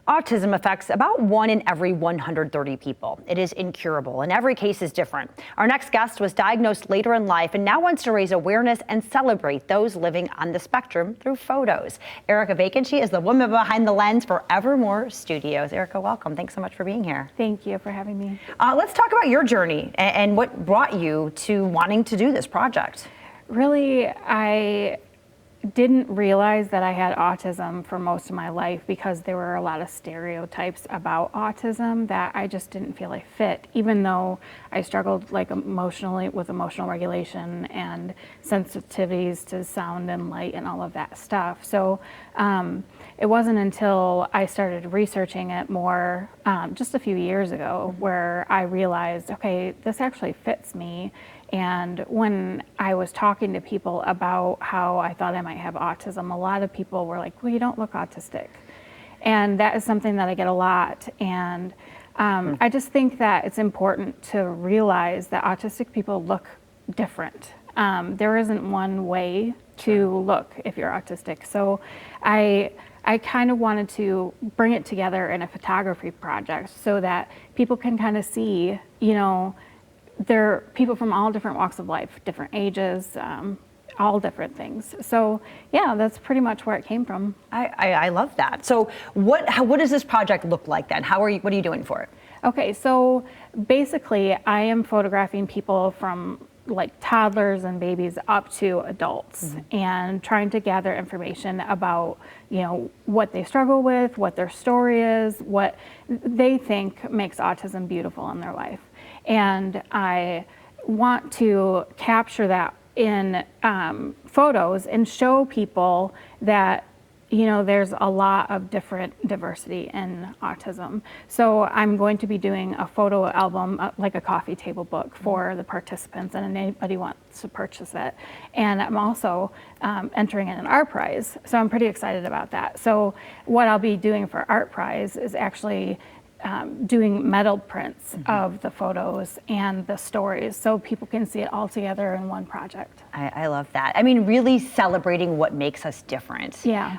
Autism affects about 1 in every 130 people. It is incurable, and every case is different. Our next guest was diagnosed later in life and now wants to raise awareness and celebrate those living on the spectrum through photos. Erica Vacancy is the woman behind the lens for Evermore Studios. Erica, welcome. Thanks so much for being here. Thank you for having me. Let's talk about your journey and what brought you to wanting to do this project. Really, I didn't realize that I had autism for most of my life because there were a lot of stereotypes about autism that I just didn't feel like fit, even though I struggled like emotionally with emotional regulation and sensitivities to sound and light and all of that stuff. So it wasn't until I started researching it more just a few years ago where I realized, okay, this actually fits me. And when I was talking to people about how I thought I might have autism, a lot of people were like, well, you don't look autistic. And that is something that I get a lot. And I just think that it's important to realize that autistic people look different. There isn't one way to look if you're autistic. So I kind of wanted to bring it together in a photography project so that people can kind of see, you know, there are people from all different walks of life, different ages, all different things. So yeah, that's pretty much where it came from. I love that. So what does this project look like then? What are you doing for it? Okay, so basically I am photographing people from like toddlers and babies up to adults and trying to gather information about, you know, what they struggle with, what their story is, what they think makes autism beautiful in their life. And I want to capture that in photos and show people that, you know, there's a lot of different diversity in autism. So I'm going to be doing a photo album, like a coffee table book for the participants and anybody wants to purchase it. And I'm also entering in an art prize. So I'm pretty excited about that. So what I'll be doing for art prize is actually doing metal prints of the photos and the stories so people can see it all together in one project. I love that. I mean, really celebrating what makes us different. Yeah.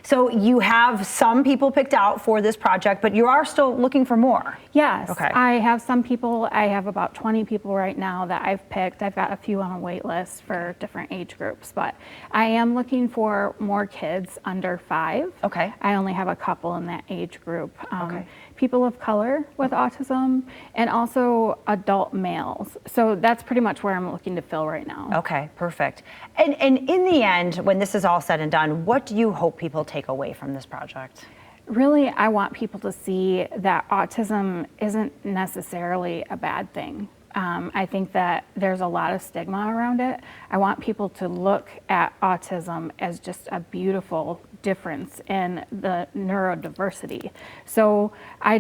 So you have some people picked out for this project, but you are still looking for more. Yes. Okay. I have some people, I have about 20 people right now that I've picked. I've got a few on a wait list for different age groups, but I am looking for more kids under 5. Okay. I only have a couple in that age group. Okay. People of color with autism, and also adult males. So that's pretty much where I'm looking to fill right now. Okay, perfect. And in the end, when this is all said and done, what do you hope people take away from this project? Really, I want people to see that autism isn't necessarily a bad thing. I think that there's a lot of stigma around it. I want people to look at autism as just a beautiful difference in the neurodiversity. So I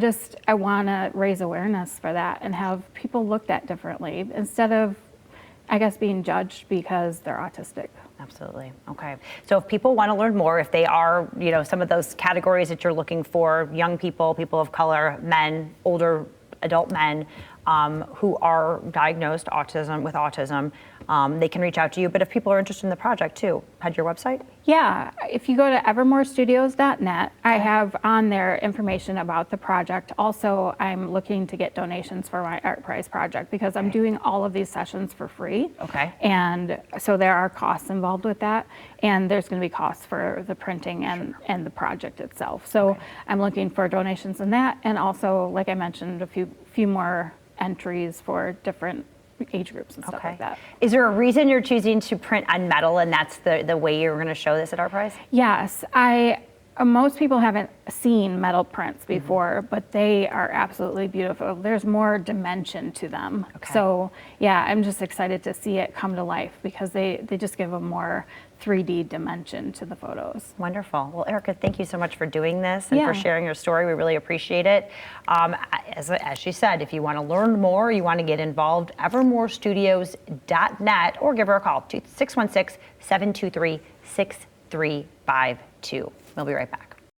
want to raise awareness for that and have people looked at differently instead of, I guess, being judged because they're autistic. Absolutely. Okay. So if people want to learn more, if they are, you know, some of those categories that you're looking for, young people, people of color, men, older adult men, who are diagnosed with autism, they can reach out to you. But if people are interested in the project too, had your website? Yeah, if you go to evermorestudios.net, I have on there information about the project. Also, I'm looking to get donations for my art prize project because I'm doing all of these sessions for free. Okay. And so there are costs involved with that. And there's going to be costs for the printing and the project itself. So I'm looking for donations in that. And also, like I mentioned, a few more entries for different age groups and stuff like that. Is there a reason you're choosing to print on metal and that's the way you're going to show this at Art Prize? Yes, most people haven't seen metal prints before, but they are absolutely beautiful. There's more dimension to them. Okay. So yeah, I'm just excited to see it come to life because they just give a more 3D dimension to the photos. Wonderful. Well, Erica, thank you so much for doing this and for sharing your story. We really appreciate it. As she said, if you want to learn more, you want to get involved, evermorestudios.net or give her a call, 616-723-6352. We'll be right back.